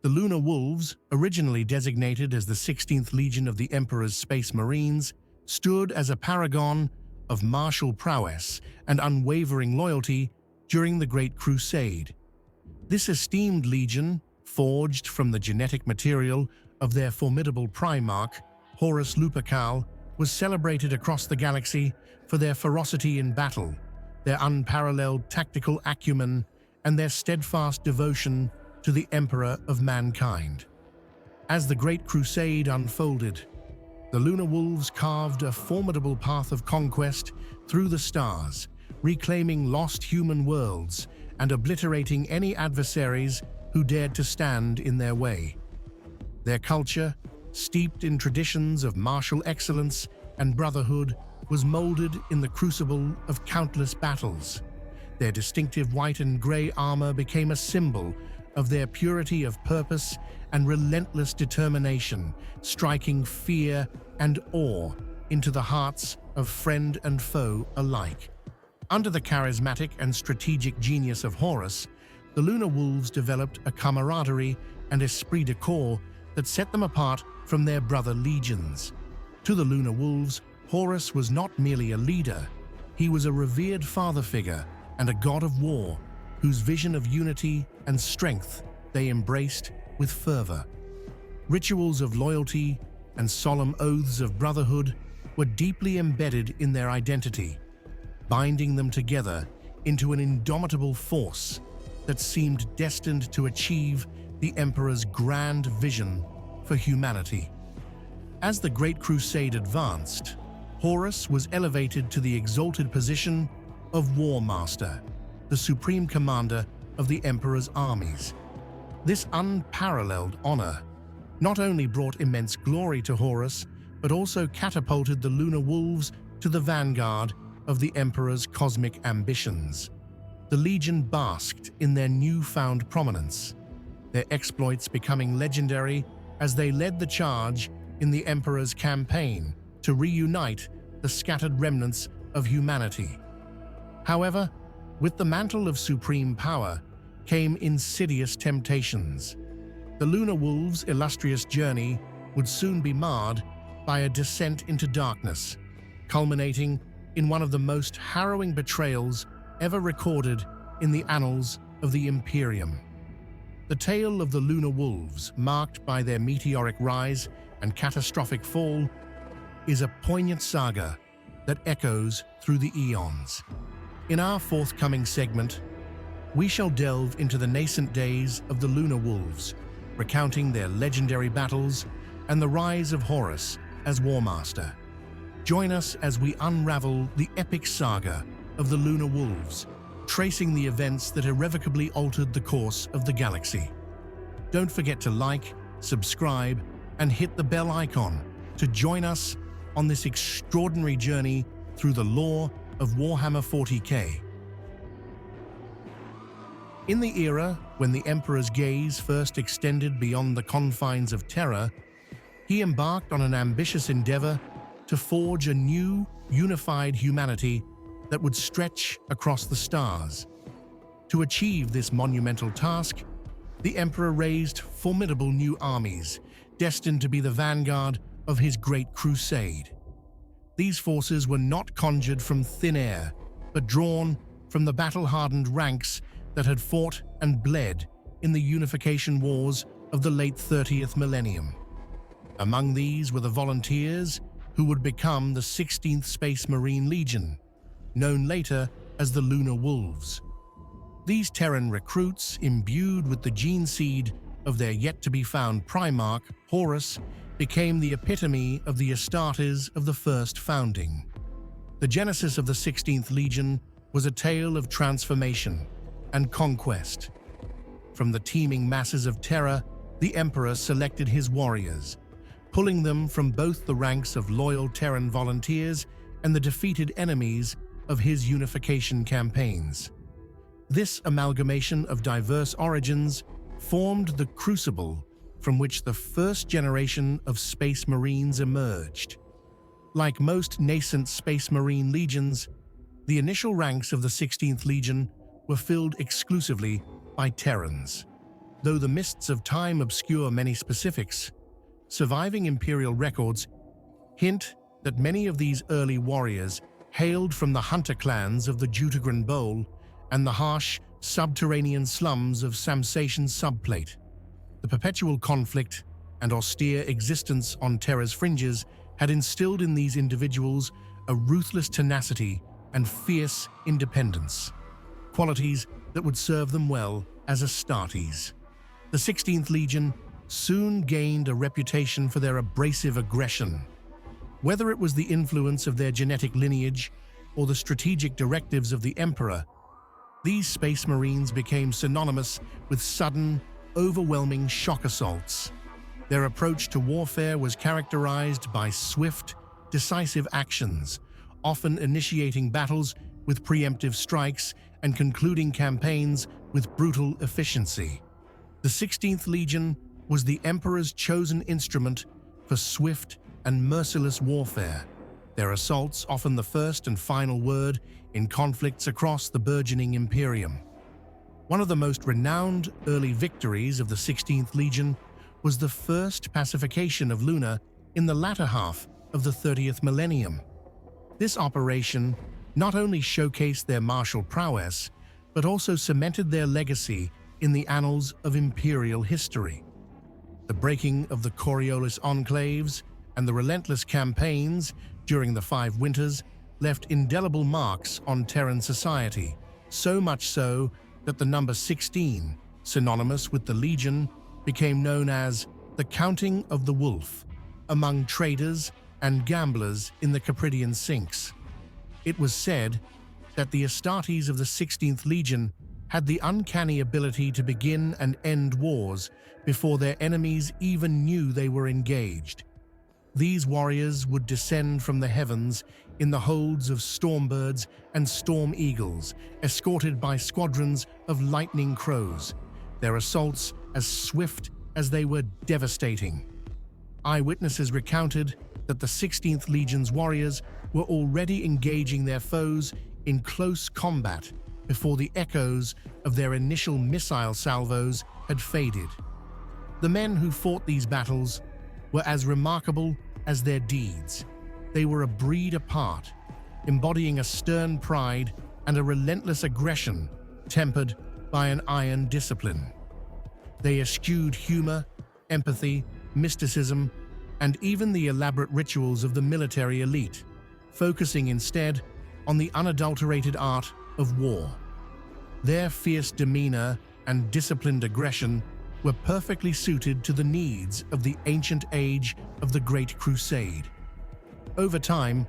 The Lunar Wolves, originally designated as the 16th Legion of the Emperor's Space Marines, stood as a paragon of martial prowess and unwavering loyalty during the Great Crusade. This esteemed legion, forged from the genetic material of their formidable Primarch, Horus Lupercal, was celebrated across the galaxy for their ferocity in battle, their unparalleled tactical acumen, and their steadfast devotion to the Emperor of mankind. As the Great Crusade unfolded, the Lunar Wolves carved a formidable path of conquest through the stars, reclaiming lost human worlds and obliterating any adversaries who dared to stand in their way. Their culture, steeped in traditions of martial excellence and brotherhood, was molded in the crucible of countless battles. Their distinctive white and grey armor became a symbol of their purity of purpose and relentless determination, striking fear and awe into the hearts of friend and foe alike. Under the charismatic and strategic genius of Horus, the Lunar Wolves developed a camaraderie and esprit de corps that set them apart from their brother legions. To the Lunar Wolves, Horus was not merely a leader, he was a revered father figure and a god of war, whose vision of unity and strength they embraced with fervor. Rituals of loyalty and solemn oaths of brotherhood were deeply embedded in their identity, binding them together into an indomitable force that seemed destined to achieve the Emperor's grand vision for humanity. As the Great Crusade advanced, Horus was elevated to the exalted position of War Master, the supreme commander of the Emperor's armies. This unparalleled honor not only brought immense glory to Horus, but also catapulted the Lunar Wolves to the vanguard of the Emperor's cosmic ambitions. The Legion basked in their newfound prominence, their exploits becoming legendary as they led the charge in the Emperor's campaign to reunite the scattered remnants of humanity. However, with the mantle of supreme power came insidious temptations. The Lunar Wolves' illustrious journey would soon be marred by a descent into darkness, culminating in one of the most harrowing betrayals ever recorded in the annals of the Imperium. The tale of the Lunar Wolves, marked by their meteoric rise and catastrophic fall, is a poignant saga that echoes through the eons. In our forthcoming segment, we shall delve into the nascent days of the Lunar Wolves, recounting their legendary battles and the rise of Horus as War Master. Join us as we unravel the epic saga of the Lunar Wolves, tracing the events that irrevocably altered the course of the galaxy. Don't forget to like, subscribe, and hit the bell icon to join us on this extraordinary journey through the lore of Warhammer 40k. In the era when the Emperor's gaze first extended beyond the confines of Terra, he embarked on an ambitious endeavor to forge a new, unified humanity that would stretch across the stars. To achieve this monumental task, the Emperor raised formidable new armies, destined to be the vanguard of his Great Crusade. These forces were not conjured from thin air, but drawn from the battle-hardened ranks that had fought and bled in the Unification Wars of the late 30th millennium. Among these were the volunteers who would become the 16th Space Marine Legion, known later as the Lunar Wolves. These Terran recruits, imbued with the gene seed of their yet-to-be-found Primarch, Horus, became the epitome of the Astartes of the first founding. The genesis of the 16th Legion was a tale of transformation and conquest. From the teeming masses of Terra, the Emperor selected his warriors, pulling them from both the ranks of loyal Terran volunteers and the defeated enemies of his unification campaigns. This amalgamation of diverse origins formed the crucible from which the first generation of Space Marines emerged. Like most nascent Space Marine legions, the initial ranks of the 16th Legion were filled exclusively by Terrans. Though the mists of time obscure many specifics, surviving imperial records hint that many of these early warriors hailed from the hunter clans of the Jutagran Bowl and the harsh, subterranean slums of Samsation's subplate. The perpetual conflict and austere existence on Terra's fringes had instilled in these individuals a ruthless tenacity and fierce independence, qualities that would serve them well as Astartes. The 16th Legion soon gained a reputation for their abrasive aggression. Whether it was the influence of their genetic lineage or the strategic directives of the Emperor, these Space Marines became synonymous with sudden, overwhelming shock assaults. Their approach to warfare was characterized by swift, decisive actions, often initiating battles with preemptive strikes and concluding campaigns with brutal efficiency. The 16th Legion was the Emperor's chosen instrument for swift and merciless warfare, their assaults often the first and final word in conflicts across the burgeoning Imperium. One of the most renowned early victories of the 16th Legion was the first pacification of Luna in the latter half of the 30th millennium. This operation not only showcased their martial prowess, but also cemented their legacy in the annals of Imperial history. The breaking of the Coriolis enclaves and the relentless campaigns during the Five Winters left indelible marks on Terran society, so much so that the number 16, synonymous with the Legion, became known as the Counting of the Wolf among traders and gamblers in the Capridian Sinks. It was said that the Astartes of the 16th Legion had the uncanny ability to begin and end wars before their enemies even knew they were engaged. These warriors would descend from the heavens in the holds of stormbirds and storm eagles, escorted by squadrons of lightning crows, their assaults as swift as they were devastating. Eyewitnesses recounted that the 16th Legion's warriors were already engaging their foes in close combat before the echoes of their initial missile salvos had faded. The men who fought these battles were as remarkable as their deeds. They were a breed apart, embodying a stern pride and a relentless aggression tempered by an iron discipline. They eschewed humor, empathy, mysticism, and even the elaborate rituals of the military elite, focusing instead on the unadulterated art of war. Their fierce demeanor and disciplined aggression were perfectly suited to the needs of the ancient age of the Great Crusade. Over time,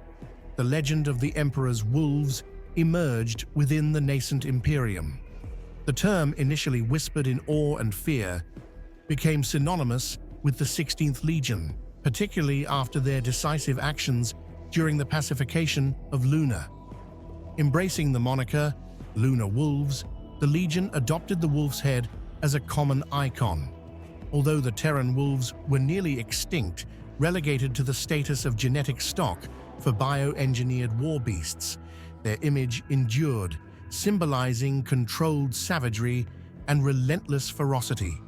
the legend of the Emperor's Wolves emerged within the nascent Imperium. The term, initially whispered in awe and fear, became synonymous with the 16th Legion, particularly after their decisive actions during the pacification of Luna. Embracing the moniker Luna Wolves, the Legion adopted the wolf's head as a common icon. Although the Terran wolves were nearly extinct, relegated to the status of genetic stock for bioengineered war beasts, their image endured, symbolizing controlled savagery and relentless ferocity.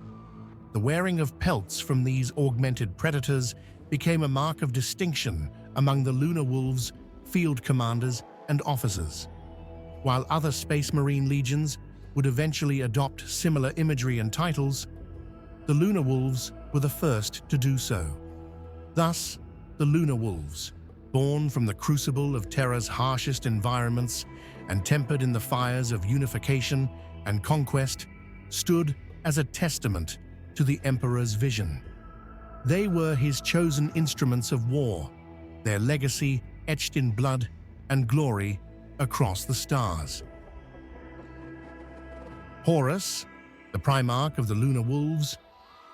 The wearing of pelts from these augmented predators became a mark of distinction among the Lunar Wolves' field commanders and officers. While other Space Marine legions would eventually adopt similar imagery and titles, the Lunar Wolves were the first to do so. Thus, the Lunar Wolves, born from the crucible of Terra's harshest environments and tempered in the fires of unification and conquest, stood as a testament to the Emperor's vision. They were his chosen instruments of war, their legacy etched in blood and glory across the stars. Horus, the Primarch of the Lunar Wolves,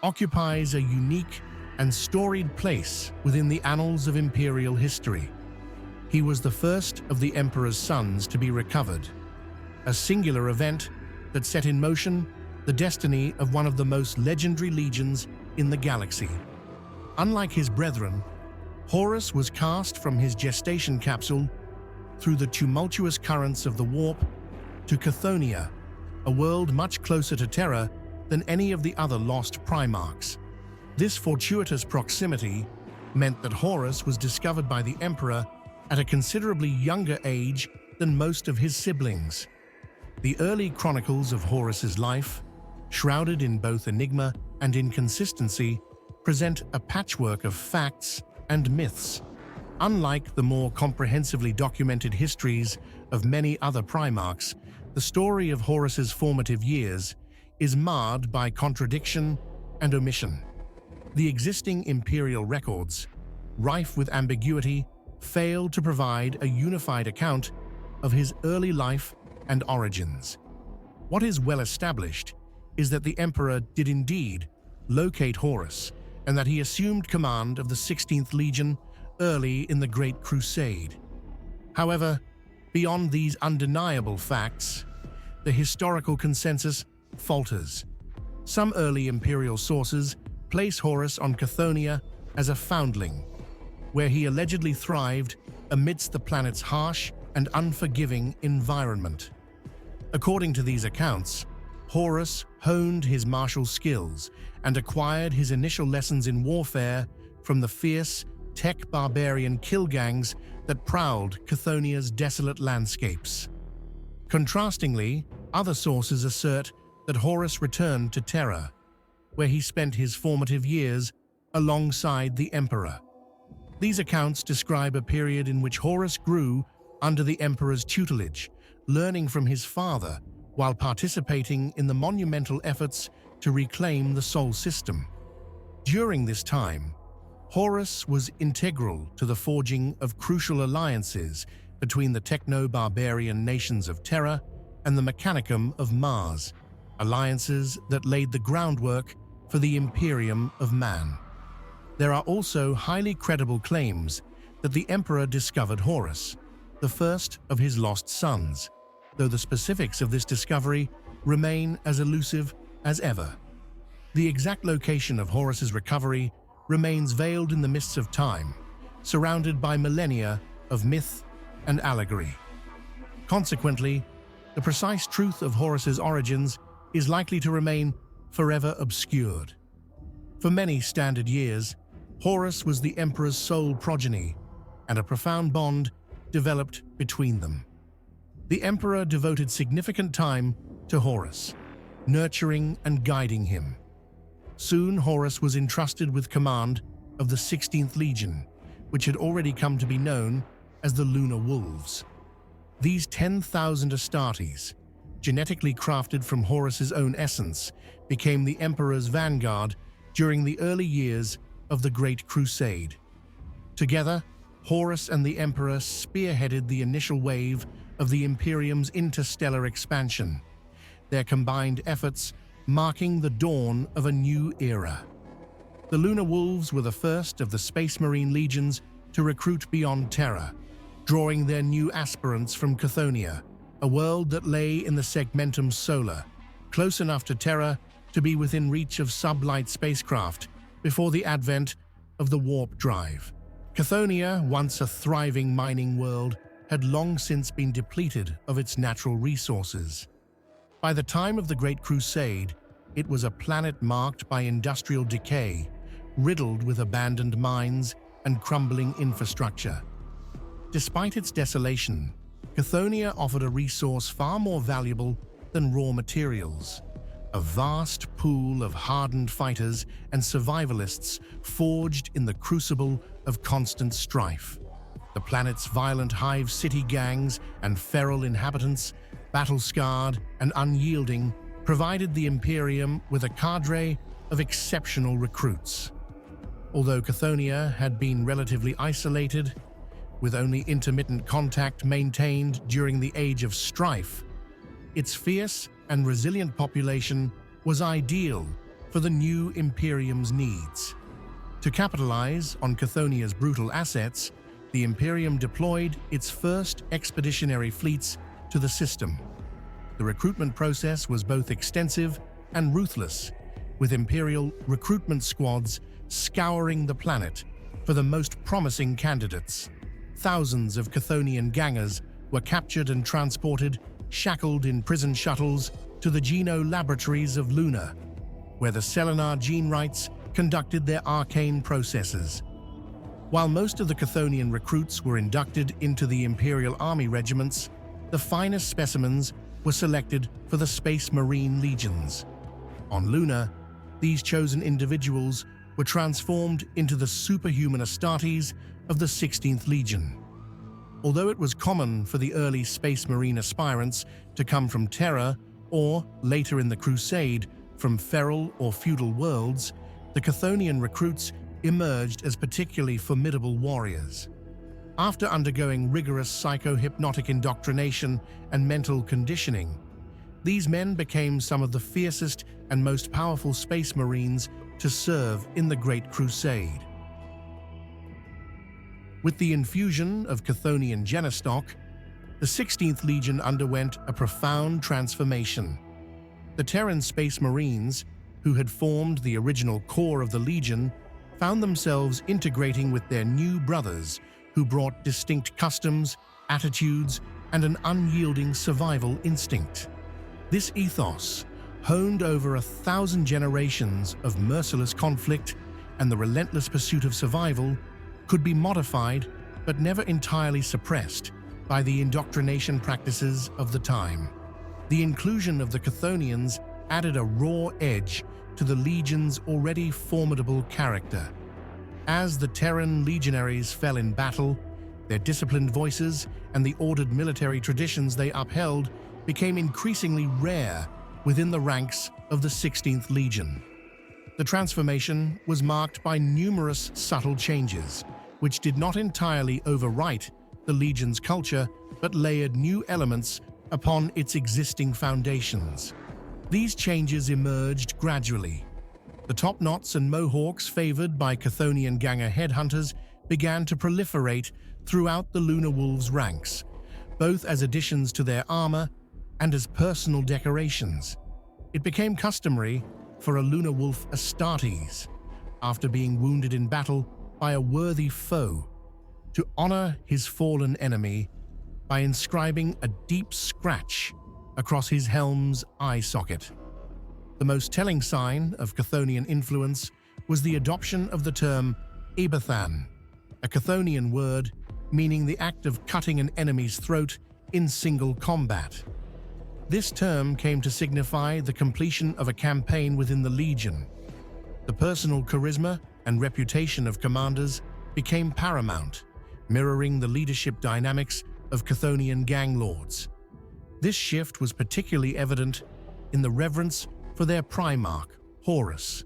occupies a unique and storied place within the annals of Imperial history. He was the first of the Emperor's sons to be recovered, a singular event that set in motion the destiny of one of the most legendary legions in the galaxy. Unlike his brethren, Horus was cast from his gestation capsule through the tumultuous currents of the warp to Cthonia, a world much closer to Terra than any of the other lost Primarchs. This fortuitous proximity meant that Horus was discovered by the Emperor at a considerably younger age than most of his siblings. The early chronicles of Horus's life, shrouded in both enigma and inconsistency, present a patchwork of facts and myths. Unlike the more comprehensively documented histories of many other Primarchs, the story of Horus's formative years is marred by contradiction and omission. The existing imperial records, rife with ambiguity, fail to provide a unified account of his early life and origins. What is well established is that the Emperor did indeed locate Horus, and that he assumed command of the 16th Legion early in the Great Crusade. However, beyond these undeniable facts, the historical consensus falters. Some early imperial sources place Horus on Cthonia as a foundling, where he allegedly thrived amidst the planet's harsh and unforgiving environment. According to these accounts, Horus honed his martial skills and acquired his initial lessons in warfare from the fierce, tech-barbarian kill gangs that prowled Chthonia's desolate landscapes. Contrastingly, other sources assert that Horus returned to Terra, where he spent his formative years alongside the Emperor. These accounts describe a period in which Horus grew under the Emperor's tutelage, learning from his father while participating in the monumental efforts to reclaim the Sol system. During this time, Horus was integral to the forging of crucial alliances between the techno-barbarian nations of Terra and the Mechanicum of Mars, alliances that laid the groundwork for the Imperium of Man. There are also highly credible claims that the Emperor discovered Horus, the first of his lost sons, though the specifics of this discovery remain as elusive as ever. The exact location of Horus's recovery remains veiled in the mists of time, surrounded by millennia of myth and allegory. Consequently, the precise truth of Horus's origins is likely to remain forever obscured. For many standard years, Horus was the Emperor's sole progeny, and a profound bond developed between them. The Emperor devoted significant time to Horus, nurturing and guiding him. Soon Horus was entrusted with command of the 16th Legion, which had already come to be known as the Lunar Wolves. These 10,000 Astartes, genetically crafted from Horus's own essence, became the Emperor's vanguard during the early years of the Great Crusade. Together, Horus and the Emperor spearheaded the initial wave of the Imperium's interstellar expansion, their combined efforts marking the dawn of a new era. The Lunar Wolves were the first of the Space Marine legions to recruit beyond Terra, drawing their new aspirants from Cthonia, a world that lay in the Segmentum Solar, close enough to Terra to be within reach of sublight spacecraft before the advent of the warp drive. Cthonia, once a thriving mining world, had long since been depleted of its natural resources. By the time of the Great Crusade, it was a planet marked by industrial decay, riddled with abandoned mines and crumbling infrastructure. Despite its desolation, Cthonia offered a resource far more valuable than raw materials: a vast pool of hardened fighters and survivalists forged in the crucible of constant strife. The planet's violent hive city gangs and feral inhabitants, battle-scarred and unyielding, provided the Imperium with a cadre of exceptional recruits. Although Cthonia had been relatively isolated, with only intermittent contact maintained during the Age of Strife, its fierce and resilient population was ideal for the new Imperium's needs. To capitalize on Chthonia's brutal assets, the Imperium deployed its first expeditionary fleets to the system. The recruitment process was both extensive and ruthless, with Imperial recruitment squads scouring the planet for the most promising candidates. Thousands of Chthonian gangers were captured and transported, shackled in prison shuttles, to the Geno laboratories of Luna, where the Selenar gene rites conducted their arcane processes. While most of the Chthonian recruits were inducted into the Imperial Army regiments, the finest specimens were selected for the Space Marine legions. On Luna, these chosen individuals were transformed into the superhuman Astartes of the 16th Legion. Although it was common for the early Space Marine aspirants to come from Terra or, later in the Crusade, from feral or feudal worlds, the Chthonian recruits emerged as particularly formidable warriors. After undergoing rigorous psycho-hypnotic indoctrination and mental conditioning, these men became some of the fiercest and most powerful Space Marines to serve in the Great Crusade. With the infusion of Chthonian genostock, the 16th Legion underwent a profound transformation. The Terran Space Marines, who had formed the original core of the Legion, found themselves integrating with their new brothers who brought distinct customs, attitudes, and an unyielding survival instinct. This ethos, honed over 1,000 generations of merciless conflict and the relentless pursuit of survival, could be modified but never entirely suppressed by the indoctrination practices of the time. The inclusion of the Chthonians added a raw edge to the Legion's already formidable character. As the Terran legionaries fell in battle, their disciplined voices and the ordered military traditions they upheld became increasingly rare within the ranks of the 16th Legion. The transformation was marked by numerous subtle changes, which did not entirely overwrite the Legion's culture but layered new elements upon its existing foundations. These changes emerged gradually. The top-knots and mohawks favored by Chthonian ganger headhunters began to proliferate throughout the Lunar Wolves' ranks, both as additions to their armor and as personal decorations. It became customary for a Lunar Wolf Astartes, after being wounded in battle by a worthy foe, to honor his fallen enemy by inscribing a deep scratch across his helm's eye socket. The most telling sign of Chthonian influence was the adoption of the term Ebathan, a Chthonian word meaning the act of cutting an enemy's throat in single combat. This term came to signify the completion of a campaign within the Legion. The personal charisma and reputation of commanders became paramount, mirroring the leadership dynamics of Chthonian gang lords. This shift was particularly evident in the reverence for their Primarch, Horus.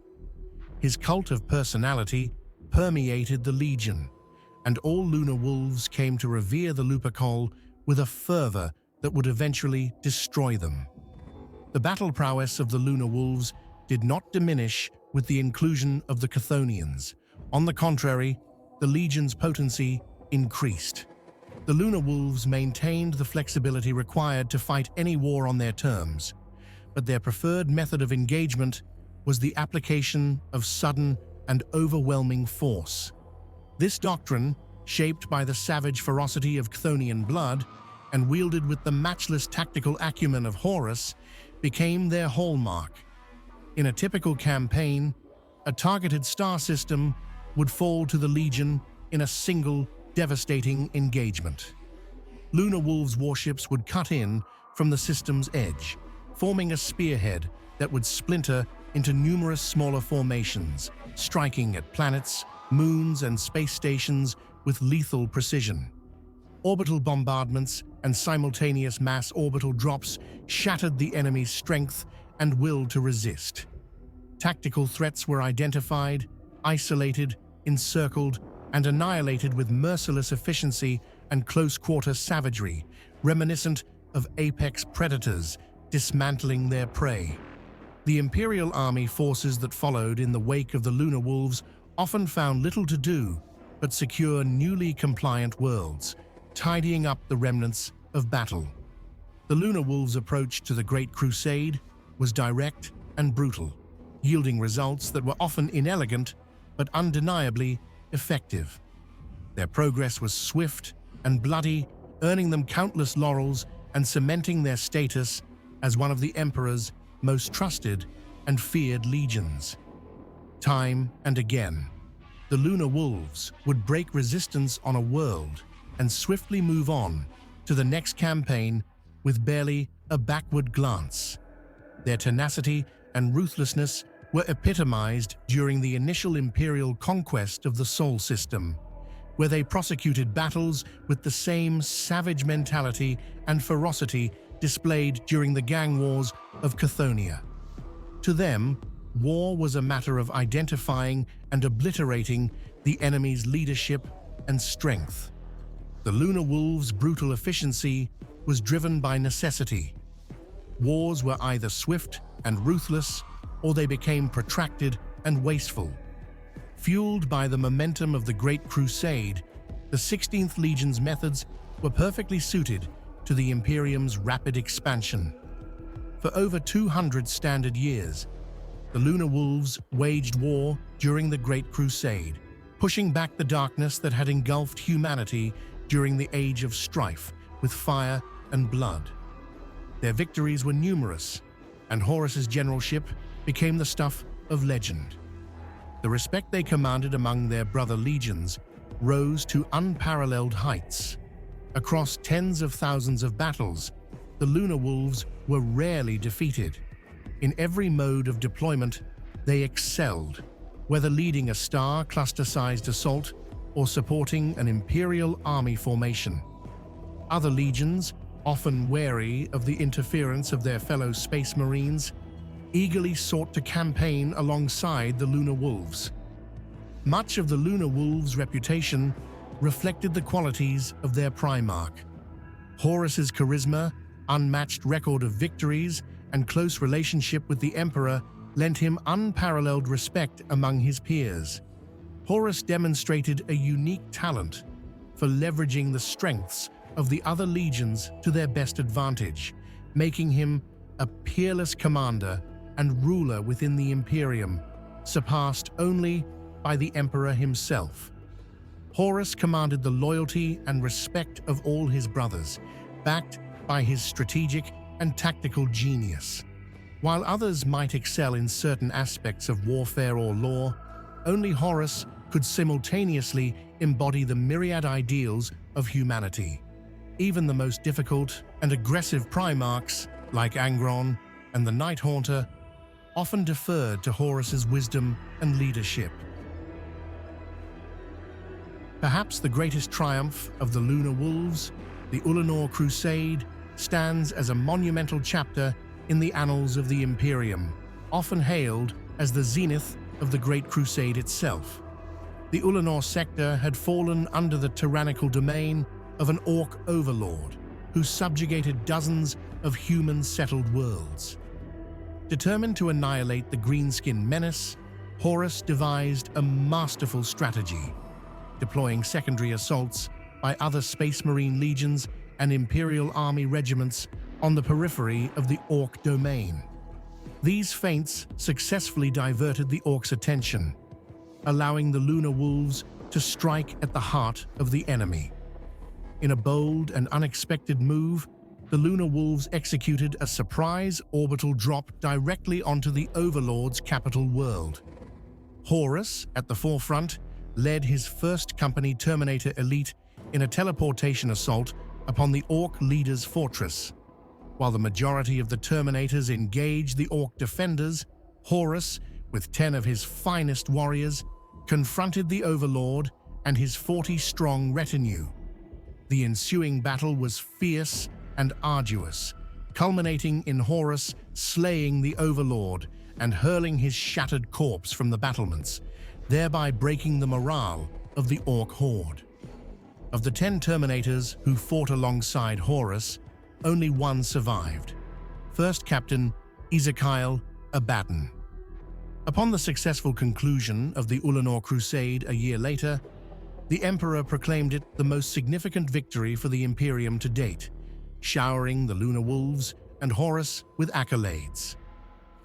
His cult of personality permeated the Legion, and all Lunar Wolves came to revere the Lupercal with a fervor that would eventually destroy them. The battle prowess of the Lunar Wolves did not diminish with the inclusion of the Chthonians. On the contrary, the Legion's potency increased. The Lunar Wolves maintained the flexibility required to fight any war on their terms, but their preferred method of engagement was the application of sudden and overwhelming force. This doctrine, shaped by the savage ferocity of Chthonian blood and wielded with the matchless tactical acumen of Horus, became their hallmark. In a typical campaign, a targeted star system would fall to the Legion in a single, devastating engagement. Lunar Wolves' warships would cut in from the system's edge, forming a spearhead that would splinter into numerous smaller formations, striking at planets, moons, and space stations with lethal precision. Orbital bombardments and simultaneous mass orbital drops shattered the enemy's strength and will to resist. Tactical threats were identified, isolated, encircled, and annihilated with merciless efficiency and close-quarter savagery, reminiscent of apex predators dismantling their prey. The Imperial Army forces that followed in the wake of the Lunar Wolves often found little to do but secure newly compliant worlds, tidying up the remnants of battle. The Lunar Wolves' approach to the Great Crusade was direct and brutal, yielding results that were often inelegant but undeniably effective. Their progress was swift and bloody, earning them countless laurels and cementing their status as one of the Emperor's most trusted and feared legions. Time and again, the Lunar Wolves would break resistance on a world and swiftly move on to the next campaign with barely a backward glance. Their tenacity and ruthlessness were epitomized during the initial Imperial conquest of the Sol system, where they prosecuted battles with the same savage mentality and ferocity displayed during the gang wars of Cthonia. To them, war was a matter of identifying and obliterating the enemy's leadership and strength. The Lunar Wolves' brutal efficiency was driven by necessity. Wars were either swift and ruthless, or they became protracted and wasteful. Fueled by the momentum of the Great Crusade, the 16th Legion's methods were perfectly suited to the Imperium's rapid expansion. For over 200 standard years, the Lunar Wolves waged war during the Great Crusade, pushing back the darkness that had engulfed humanity during the Age of Strife with fire and blood. Their victories were numerous, and Horus's generalship became the stuff of legend. The respect they commanded among their brother legions rose to unparalleled heights. Across tens of thousands of battles, the Lunar Wolves were rarely defeated. In every mode of deployment, they excelled, whether leading a star cluster-sized assault or supporting an Imperial army formation. Other legions, often wary of the interference of their fellow Space Marines, eagerly sought to campaign alongside the Lunar Wolves. Much of the Lunar Wolves' reputation reflected the qualities of their Primarch. Horus's charisma, unmatched record of victories, and close relationship with the Emperor lent him unparalleled respect among his peers. Horus demonstrated a unique talent for leveraging the strengths of the other legions to their best advantage, making him a peerless commander and ruler within the Imperium, surpassed only by the Emperor himself. Horus commanded the loyalty and respect of all his brothers, backed by his strategic and tactical genius. While others might excel in certain aspects of warfare or law, only Horus could simultaneously embody the myriad ideals of humanity. Even the most difficult and aggressive Primarchs, like Angron and the Night Haunter, often deferred to Horus's wisdom and leadership. Perhaps the greatest triumph of the Lunar Wolves, the Ulanor Crusade, stands as a monumental chapter in the annals of the Imperium, often hailed as the zenith of the Great Crusade itself. The Ulanor sector had fallen under the tyrannical domain of an Orc overlord who subjugated dozens of human-settled worlds. Determined to annihilate the greenskin menace, Horus devised a masterful strategy, deploying secondary assaults by other Space Marine legions and Imperial Army regiments on the periphery of the Orc domain. These feints successfully diverted the Orcs' attention, allowing the Lunar Wolves to strike at the heart of the enemy. In a bold and unexpected move, the Lunar Wolves executed a surprise orbital drop directly onto the Overlord's capital world. Horus, at the forefront, led his first company Terminator elite in a teleportation assault upon the Orc leader's fortress. While the majority of the Terminators engaged the Orc defenders, Horus, with 10 of his finest warriors, confronted the Overlord and his 40-strong retinue. The ensuing battle was fierce and arduous, culminating in Horus slaying the Overlord and hurling his shattered corpse from the battlements, thereby breaking the morale of the Orc horde. Of the 10 Terminators who fought alongside Horus, only one survived, First Captain Ezekiel Abaddon. Upon the successful conclusion of the Ulanor Crusade a year later, the Emperor proclaimed it the most significant victory for the Imperium to date, showering the Lunar Wolves and Horus with accolades.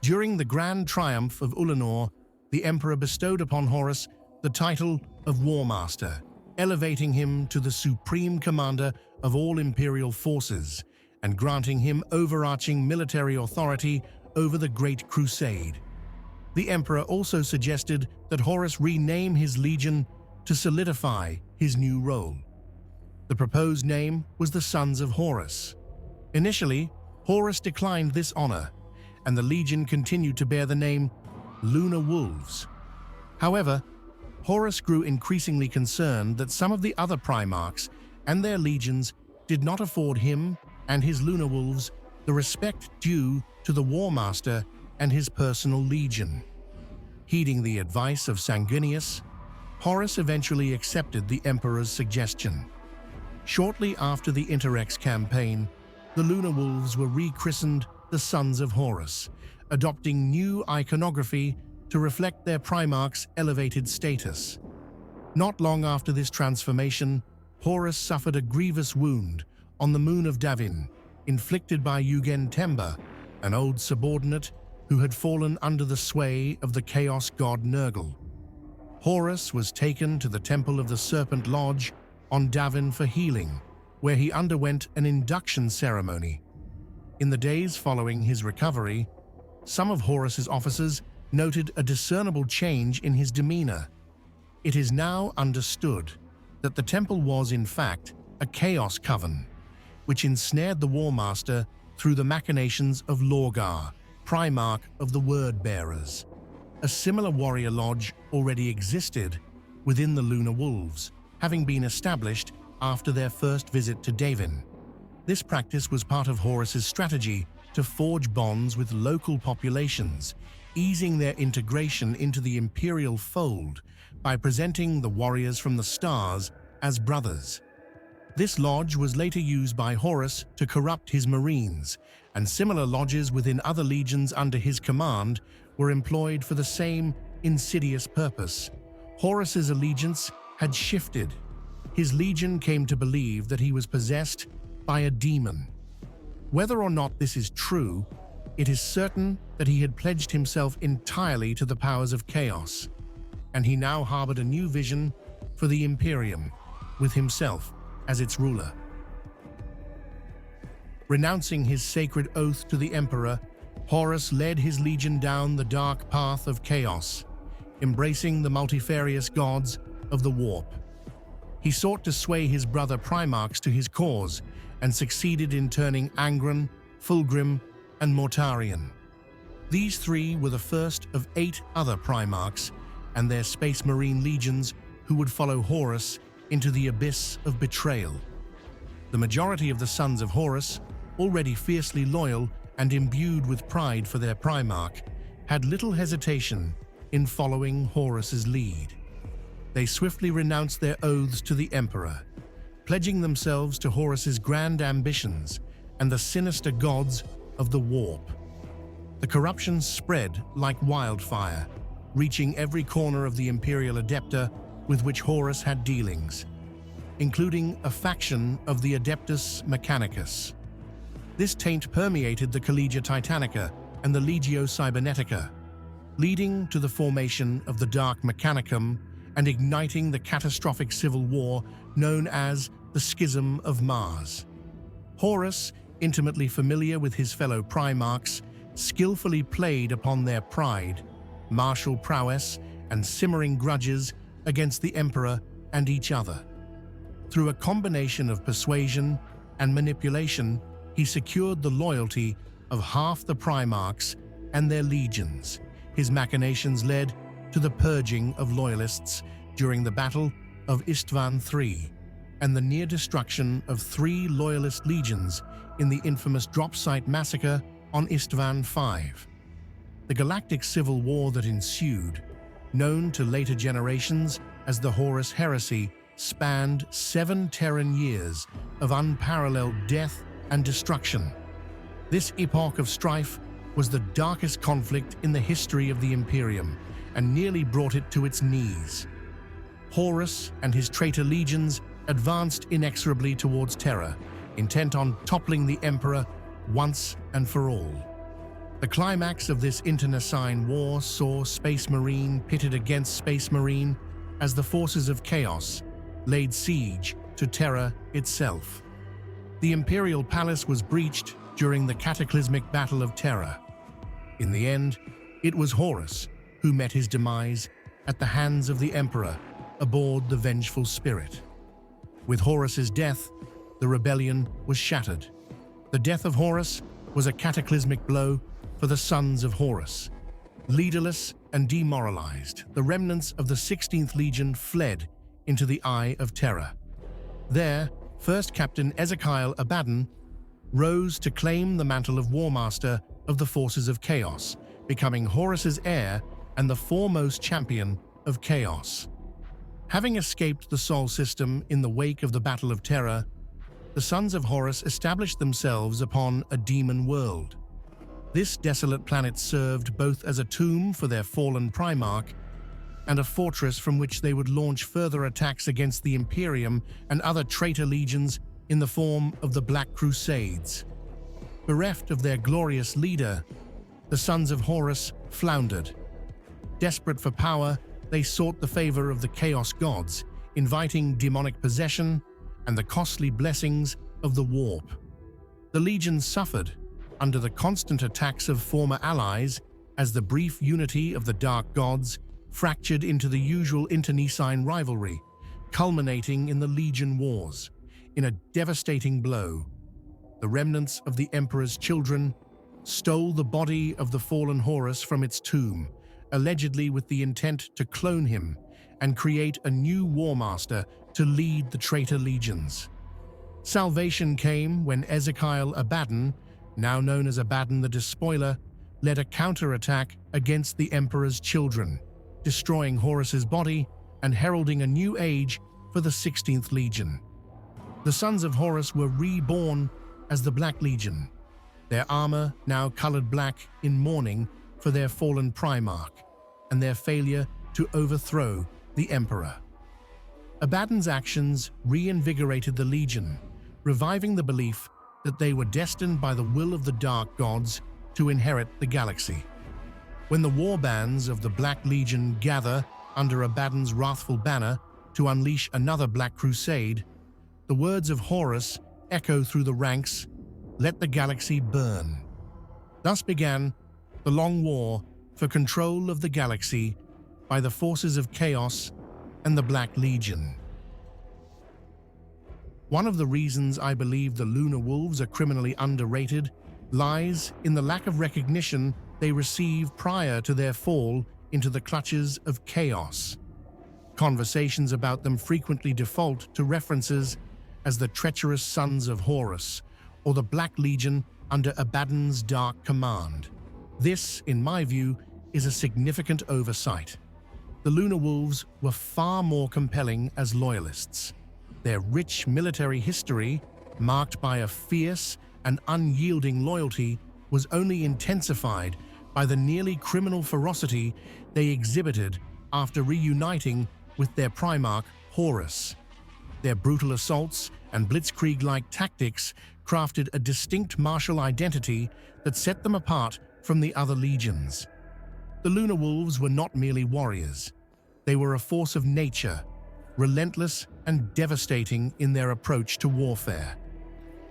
During the grand triumph of Ulanor, the Emperor bestowed upon Horus the title of War Master, elevating him to the supreme commander of all Imperial forces and granting him overarching military authority over the Great Crusade. The Emperor also suggested that Horus rename his legion to solidify his new role. The proposed name was the Sons of Horus. Initially, Horus declined this honor, and the legion continued to bear the name Lunar Wolves. However, Horus grew increasingly concerned that some of the other Primarchs and their legions did not afford him and his Lunar Wolves the respect due to the War Master and his personal legion. Heeding the advice of Sanguinius, Horus eventually accepted the Emperor's suggestion. Shortly after the Interrex campaign, the Lunar Wolves were rechristened the Sons of Horus, adopting new iconography to reflect their Primarch's elevated status. Not long after this transformation, Horus suffered a grievous wound on the moon of Davin, inflicted by Eugen Temba, an old subordinate who had fallen under the sway of the Chaos god Nurgle. Horus was taken to the Temple of the Serpent Lodge on Davin for healing, where he underwent an induction ceremony. In the days following his recovery, some of Horus's officers noted a discernible change in his demeanor. It is now understood that the temple was, in fact, a chaos coven, which ensnared the War Master through the machinations of Lorgar, Primarch of the Word-Bearers. A similar warrior lodge already existed within the Lunar Wolves, having been established after their first visit to Davin. This practice was part of Horus's strategy to forge bonds with local populations, easing their integration into the imperial fold by presenting the warriors from the stars as brothers. This lodge was later used by Horus to corrupt his marines, and similar lodges within other legions under his command were employed for the same insidious purpose. Horus's allegiance had shifted. His legion came to believe that he was possessed by a demon. Whether or not this is true, it is certain that he had pledged himself entirely to the powers of chaos, and he now harbored a new vision for the Imperium, with himself as its ruler. Renouncing his sacred oath to the Emperor, Horus led his legion down the dark path of chaos, embracing the multifarious gods of the warp. He sought to sway his brother Primarchs to his cause, and succeeded in turning Angron, Fulgrim, and Mortarion. These three were the first of 8 other Primarchs and their Space Marine legions who would follow Horus into the abyss of betrayal. The majority of the Sons of Horus, already fiercely loyal and imbued with pride for their Primarch, had little hesitation in following Horus's lead. They swiftly renounced their oaths to the Emperor, pledging themselves to Horus's grand ambitions and the sinister gods of the warp. The corruption spread like wildfire, reaching every corner of the Imperial Adepta with which Horus had dealings, including a faction of the Adeptus Mechanicus. This taint permeated the Collegia Titanica and the Legio Cybernetica, leading to the formation of the Dark Mechanicum and igniting the catastrophic civil war known as the Schism of Mars. Horus, intimately familiar with his fellow Primarchs, skillfully played upon their pride, martial prowess, and simmering grudges against the Emperor and each other. Through a combination of persuasion and manipulation, he secured the loyalty of half the Primarchs and their legions. His machinations led to the purging of loyalists during the Battle of Istvan III and the near destruction of 3 loyalist legions in the infamous drop site massacre on Istvan V. The galactic civil war that ensued, known to later generations as the Horus Heresy, spanned 7 Terran years of unparalleled death and destruction. This epoch of strife was the darkest conflict in the history of the Imperium and nearly brought it to its knees. Horus and his traitor legions advanced inexorably towards Terra, intent on toppling the Emperor once and for all. The climax of this internecine war saw Space Marine pitted against Space Marine as the forces of chaos laid siege to Terra itself. The Imperial Palace was breached during the cataclysmic Battle of Terra. In the end, it was Horus who met his demise at the hands of the Emperor aboard the Vengeful Spirit. With Horus's death, the rebellion was shattered. The death of Horus was a cataclysmic blow for the Sons of Horus. Leaderless and demoralized, the remnants of the 16th Legion fled into the Eye of Terror. There, First Captain Ezekiel Abaddon rose to claim the mantle of War Master of the Forces of Chaos, becoming Horus's heir and the foremost champion of Chaos. Having escaped the Sol system in the wake of the Battle of Terror, the Sons of Horus established themselves upon a demon world. This desolate planet served both as a tomb for their fallen Primarch and a fortress from which they would launch further attacks against the Imperium and other traitor legions in the form of the Black Crusades. Bereft of their glorious leader, the Sons of Horus floundered. Desperate for power, they sought the favor of the Chaos Gods, inviting demonic possession and the costly blessings of the Warp. The legions suffered under the constant attacks of former allies as the brief unity of the Dark Gods fractured into the usual internecine rivalry, culminating in the Legion Wars. In a devastating blow, the remnants of the Emperor's children stole the body of the fallen Horus from its tomb, allegedly with the intent to clone him and create a new War Master to lead the traitor legions. Salvation came when Ezekiel Abaddon, now known as Abaddon the Despoiler, led a counterattack against the Emperor's children, destroying Horus's body and heralding a new age for the 16th Legion. The Sons of Horus were reborn as the Black Legion, their armor now colored black in mourning for their fallen Primarch and their failure to overthrow the Emperor. Abaddon's actions reinvigorated the Legion, reviving the belief that they were destined by the will of the Dark Gods to inherit the galaxy. When the war bands of the Black Legion gather under Abaddon's wrathful banner to unleash another Black Crusade, the words of Horus echo through the ranks, "Let the galaxy burn." Thus began the long war for control of the galaxy by the forces of Chaos and the Black Legion. One of the reasons I believe the Lunar Wolves are criminally underrated lies in the lack of recognition they received prior to their fall into the clutches of Chaos. Conversations about them frequently default to references as the treacherous Sons of Horus or the Black Legion under Abaddon's dark command. This, in my view, is a significant oversight. The Lunar Wolves were far more compelling as loyalists. Their rich military history, marked by a fierce and unyielding loyalty, was only intensified by the nearly criminal ferocity they exhibited after reuniting with their Primarch, Horus. Their brutal assaults and blitzkrieg-like tactics crafted a distinct martial identity that set them apart from the other legions. The Lunar Wolves were not merely warriors. They were a force of nature, relentless and devastating in their approach to warfare.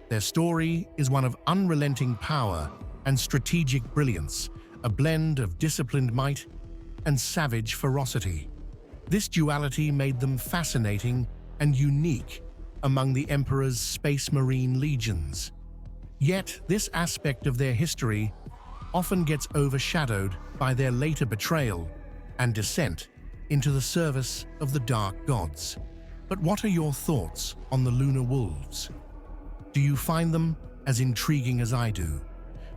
Their story is one of unrelenting power and strategic brilliance, a blend of disciplined might and savage ferocity. This duality made them fascinating and unique among the Emperor's Space Marine legions. Yet, this aspect of their history often gets overshadowed by their later betrayal and descent into the service of the Dark Gods. But what are your thoughts on the Lunar Wolves? Do you find them as intriguing as I do?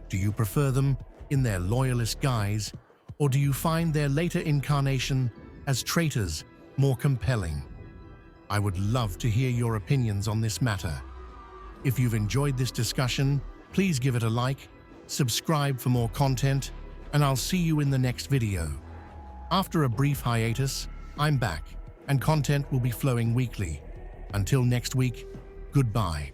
Do you prefer them in their loyalist guise, or do you find their later incarnation as traitors more compelling? I would love to hear your opinions on this matter. If you've enjoyed this discussion, please give it a like, subscribe for more content, and I'll see you in the next video. After a brief hiatus, I'm back, and content will be flowing weekly. Until next week, goodbye.